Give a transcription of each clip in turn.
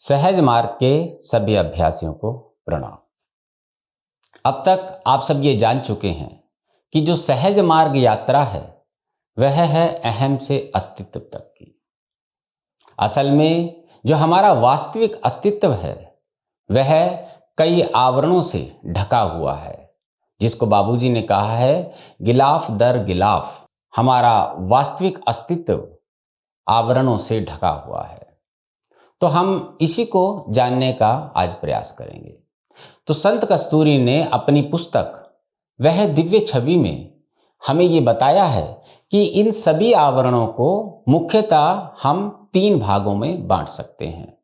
सहज मार्ग के सभी अभ्यासियों को प्रणाम। अब तक आप सब ये जान चुके हैं कि जो सहज मार्ग यात्रा है वह है अहम से अस्तित्व तक की। असल में जो हमारा वास्तविक अस्तित्व है वह कई आवरणों से ढका हुआ है, जिसको बाबूजी ने कहा है गिलाफ दर गिलाफ हमारा वास्तविक अस्तित्व आवरणों से ढका हुआ है। तो हम इसी को जानने का आज प्रयास करेंगे। तो संत कस्तूरी ने अपनी पुस्तक वह दिव्य छवि में हमें ये बताया है कि इन सभी आवरणों को मुख्यतः हम 3 भागों में बांट सकते हैं,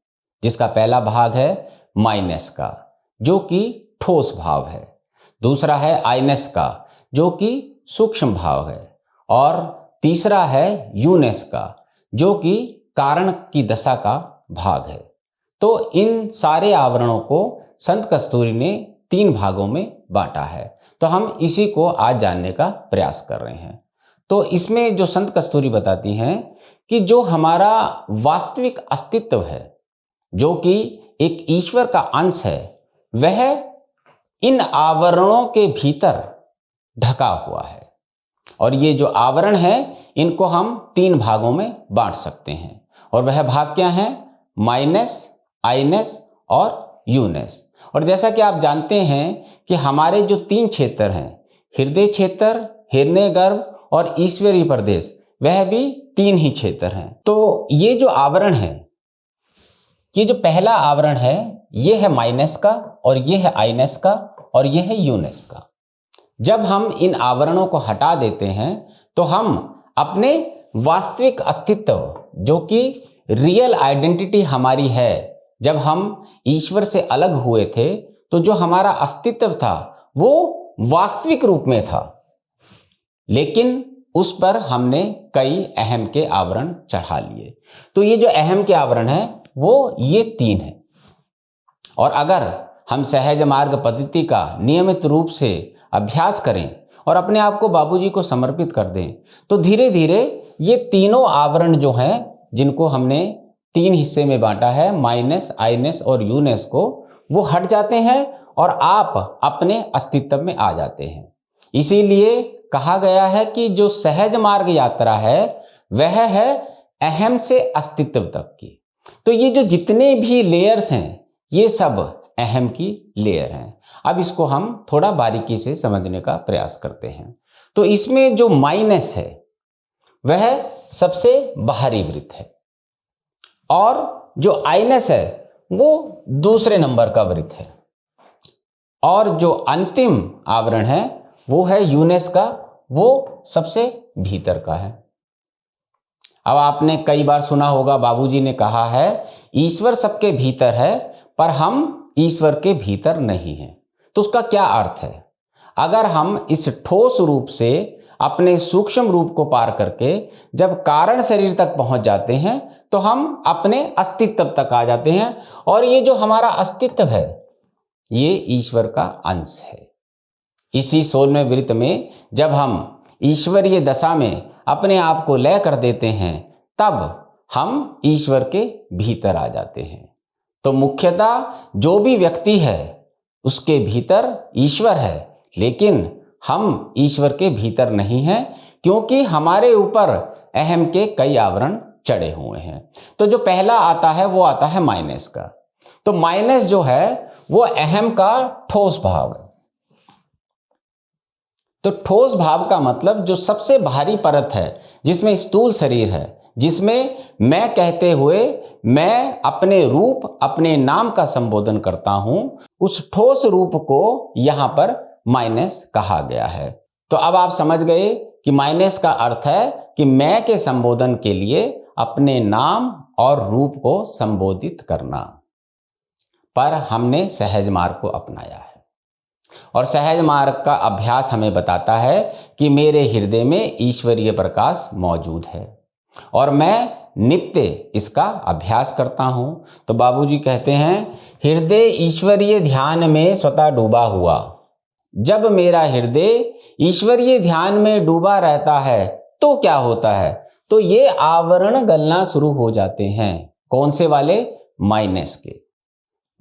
जिसका पहला भाग है माइनस का, जो कि ठोस भाव है। दूसरा है आइनस का, जो कि सूक्ष्म भाव है। और तीसरा है यूनेस का, जो कि कारण की दशा का भाग है। तो इन सारे आवरणों को संत कस्तूरी ने 3 भागों में बांटा है। तो हम इसी को आज जानने का प्रयास कर रहे हैं। तो इसमें जो संत कस्तूरी बताती हैं कि जो हमारा वास्तविक अस्तित्व है, जो कि एक ईश्वर का अंश है, वह इन आवरणों के भीतर ढका हुआ है। और ये जो आवरण है इनको हम 3 भागों में बांट सकते हैं। और वह भाग क्या है? माइनस, आइनस और यूनेस। और जैसा कि आप जानते हैं कि हमारे जो 3 क्षेत्र हैं, हृदय क्षेत्र, हिरण्यगर्भ और ईश्वरीय प्रदेश, वह भी 3 ही क्षेत्र हैं। तो ये जो आवरण है, ये जो पहला आवरण है, ये है माइनस का, और ये है आइनस का, और ये है यूनेस का। जब हम इन आवरणों को हटा देते हैं तो हम अपने वास्तविक अस्तित्व, जो कि रियल आइडेंटिटी हमारी है, जब हम ईश्वर से अलग हुए थे तो जो हमारा अस्तित्व था वो वास्तविक रूप में था, लेकिन उस पर हमने कई अहम के आवरण चढ़ा लिए। तो ये जो अहम के आवरण है वो ये 3 है। और अगर हम सहज मार्ग पद्धति का नियमित रूप से अभ्यास करें और अपने आप को बाबूजी को समर्पित कर दें, तो धीरे धीरे ये तीनों आवरण जो हैं, जिनको हमने 3 हिस्से में बांटा है, माइनस, आइनस और यूनेस को, वो हट जाते हैं और आप अपने अस्तित्व में आ जाते हैं। इसीलिए कहा गया है कि जो सहज मार्ग यात्रा है वह है अहम से अस्तित्व तक की। तो ये जो जितने भी लेयर्स हैं, ये सब अहम की लेयर हैं। अब इसको हम थोड़ा बारीकी से समझने का प्रयास करते हैं। तो इसमें जो माइनस है वह सबसे बाहरी वृत्त है, और जो आइनस है वो दूसरे नंबर का वृत्त है, और जो अंतिम आवरण है वो है यूनेस का, वो सबसे भीतर का है। अब आपने कई बार सुना होगा, बाबूजी ने कहा है ईश्वर सबके भीतर है, पर हम ईश्वर के भीतर नहीं हैं। तो उसका क्या अर्थ है? अगर हम इस ठोस रूप से अपने सूक्ष्म रूप को पार करके जब कारण शरीर तक पहुंच जाते हैं तो हम अपने अस्तित्व तक आ जाते हैं, और ये जो हमारा अस्तित्व है ये ईश्वर का अंश है। इसी 16वें वृत्त में जब हम ईश्वरीय दशा में अपने आप को लय कर देते हैं, तब हम ईश्वर के भीतर आ जाते हैं। तो मुख्यतः जो भी व्यक्ति है उसके भीतर ईश्वर है, लेकिन हम ईश्वर के भीतर नहीं हैं, क्योंकि हमारे ऊपर अहम के कई आवरण चढ़े हुए हैं। तो जो पहला आता है वो आता है माइनस का। तो माइनस जो है वो अहम का ठोस भाव है। तो ठोस भाव का मतलब जो सबसे बाहरी परत है, जिसमें स्थूल शरीर है, जिसमें मैं कहते हुए मैं अपने रूप, अपने नाम का संबोधन करता हूं, उस ठोस रूप को यहां पर माइनस कहा गया है। तो अब आप समझ गए कि माइनस का अर्थ है कि मैं के संबोधन के लिए अपने नाम और रूप को संबोधित करना। पर हमने सहज मार्ग को अपनाया है, और सहज मार्ग का अभ्यास हमें बताता है कि मेरे हृदय में ईश्वरीय प्रकाश मौजूद है और मैं नित्य इसका अभ्यास करता हूं। तो बाबूजी कहते हैं हृदय ईश्वरीय ध्यान में स्वतः डूबा हुआ। जब मेरा हृदय ईश्वरीय ध्यान में डूबा रहता है तो क्या होता है? तो ये आवरण गलना शुरू हो जाते हैं। कौन से वाले? माइनस के।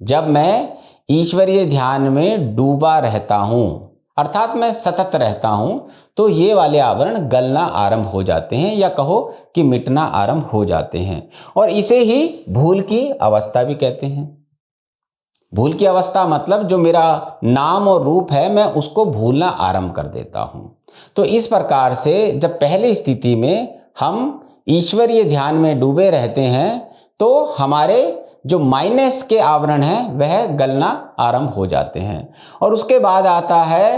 जब मैं ईश्वरीय ध्यान में डूबा रहता हूं, अर्थात मैं सतत रहता हूं, तो ये वाले आवरण गलना आरंभ हो जाते हैं, या कहो कि मिटना आरंभ हो जाते हैं। और इसे ही भूल की अवस्था भी कहते हैं। भूल की अवस्था मतलब जो मेरा नाम और रूप है, मैं उसको भूलना आरंभ कर देता हूं। तो इस प्रकार से जब पहली स्थिति में हम ईश्वरीय ध्यान में डूबे रहते हैं, तो हमारे जो माइनस के आवरण हैं वह गलना आरंभ हो जाते हैं। और उसके बाद आता है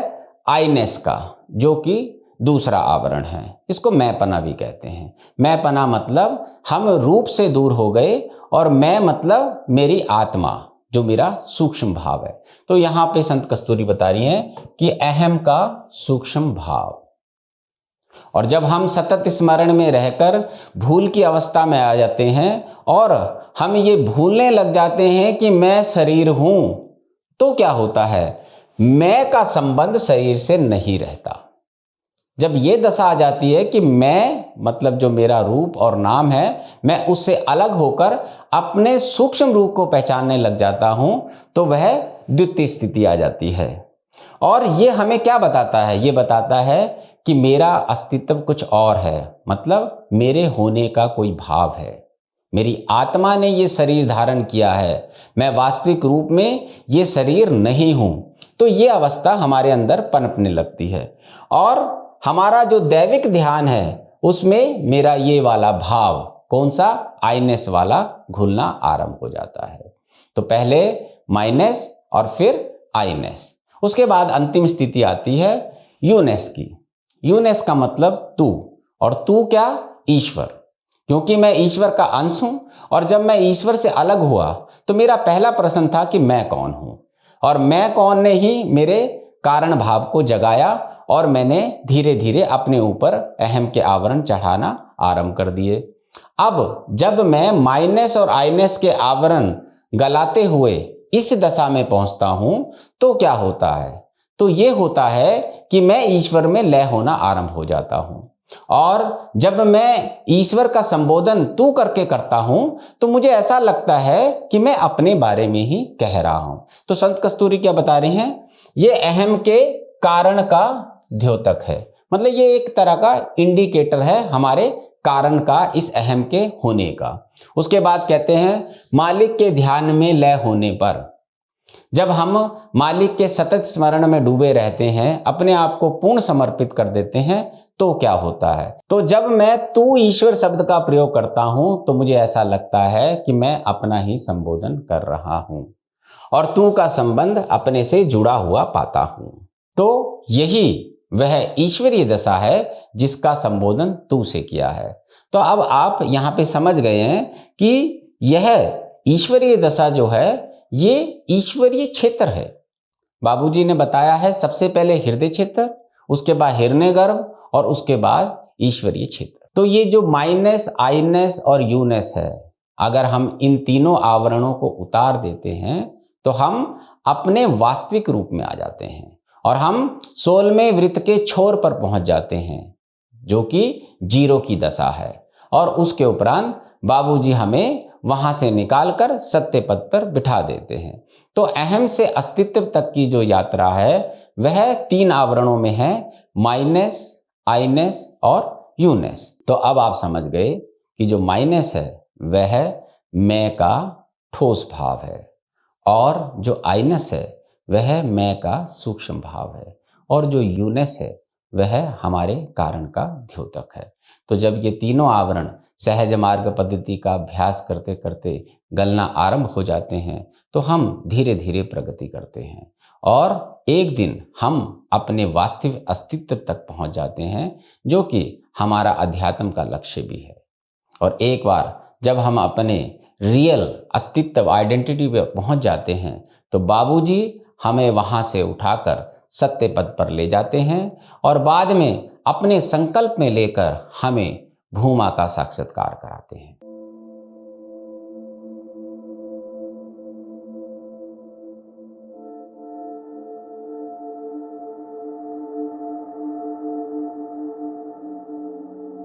आईनेस का, जो कि दूसरा आवरण है। इसको मैंपना भी कहते हैं। मैंपना मतलब हम रूप से दूर हो गए, और मैं मतलब मेरी आत्मा, जो मेरा सूक्ष्म भाव है। तो यहां पे संत कस्तूरी बता रही हैं कि अहम का सूक्ष्म भाव। और जब हम सतत स्मरण में रहकर भूल की अवस्था में आ जाते हैं और हम ये भूलने लग जाते हैं कि मैं शरीर हूं, तो क्या होता है, मैं का संबंध शरीर से नहीं रहता। जब ये दशा आ जाती है कि मैं मतलब जो मेरा रूप और नाम है, मैं उससे अलग होकर अपने सूक्ष्म रूप को पहचानने लग जाता हूं, तो वह द्वितीय स्थिति आ जाती है। और ये हमें क्या बताता है, ये बताता है कि मेरा अस्तित्व कुछ और है, मतलब मेरे होने का कोई भाव है। मेरी आत्मा ने ये शरीर धारण किया है, मैं वास्तविक रूप में ये शरीर नहीं हूं। तो ये अवस्था हमारे अंदर पनपने लगती है, और हमारा जो दैविक ध्यान है उसमें मेरा ये वाला भाव, कौन सा, आईनेस वाला, घुलना आरंभ हो जाता है। तो पहले माइनस और फिर आईनेस। उसके बाद अंतिम स्थिति आती है यूनेस की। यूनेस का मतलब तू, और तू क्या, ईश्वर। क्योंकि मैं ईश्वर का अंश हूं, और जब मैं ईश्वर से अलग हुआ तो मेरा पहला प्रश्न था कि मैं कौन हूं। और मैं कौन ने ही मेरे कारण भाव को जगाया, और मैंने धीरे धीरे अपने ऊपर अहम के आवरण चढ़ाना आरंभ कर दिए। अब जब मैं माइनस और आईनेस के आवरण गलाते हुए इस दशा में पहुंचता हूं, तो क्या होता है, तो ये होता है कि मैं ईश्वर में लय होना आरंभ हो जाता हूं। और जब मैं ईश्वर का संबोधन तू करके करता हूं, तो मुझे ऐसा लगता है कि मैं अपने बारे में ही कह रहा हूं। तो संत कस्तूरी क्या बता रहे हैं, ये अहम के कारण का द्योतक है। मतलब ये एक तरह का इंडिकेटर है हमारे कारण का, इस अहम के होने का। उसके बाद कहते हैं मालिक के ध्यान में लय होने पर, जब हम मालिक के सतत स्मरण में डूबे रहते हैं, अपने आप को पूर्ण समर्पित कर देते हैं, तो क्या होता है, तो जब मैं तू ईश्वर शब्द का प्रयोग करता हूं, तो मुझे ऐसा लगता है कि मैं अपना ही संबोधन कर रहा हूं, और तू का संबंध अपने से जुड़ा हुआ पाता हूं। तो यही वह ईश्वरीय दशा है जिसका संबोधन तू से किया है। तो अब आप यहां पे समझ गए हैं कि यह ईश्वरीय दशा जो है ये ईश्वरीय क्षेत्र है। बाबूजी ने बताया है सबसे पहले हृदय क्षेत्र, उसके बाद हिरण्यगर्भ, और उसके बाद ईश्वरीय क्षेत्र। तो ये जो माइनस, आईनेस और यूनेस है, अगर हम इन तीनों आवरणों को उतार देते हैं, तो हम अपने वास्तविक रूप में आ जाते हैं, और हम 16वें वृत्त के छोर पर पहुंच जाते हैं, जो कि जीरो की दशा है। और उसके उपरांत बाबूजी हमें वहां से निकालकर सत्य पद पर बिठा देते हैं। तो अहम से अस्तित्व तक की जो यात्रा है वह 3 आवरणों में है, माइनस, आईनेस और यूनेस। तो अब आप समझ गए कि जो माइनस है वह मैं का ठोस भाव है, और जो आईनेस है वह मैं का सूक्ष्म भाव है, और जो यूनेस है वह हमारे कारण का द्योतक है। तो जब ये तीनों आवरण सहज मार्ग पद्धति का अभ्यास करते करते गलना आरंभ हो जाते हैं, तो हम धीरे धीरे प्रगति करते हैं, और एक दिन हम अपने वास्तविक अस्तित्व तक पहुंच जाते हैं, जो कि हमारा अध्यात्म का लक्ष्य भी है। और एक बार जब हम अपने रियल अस्तित्व, आइडेंटिटी पे पहुंच जाते हैं, तो बाबूजी हमें वहां से उठाकर सत्य पद पर ले जाते हैं, और बाद में अपने संकल्प में लेकर हमें भूमा का साक्षात्कार कराते हैं।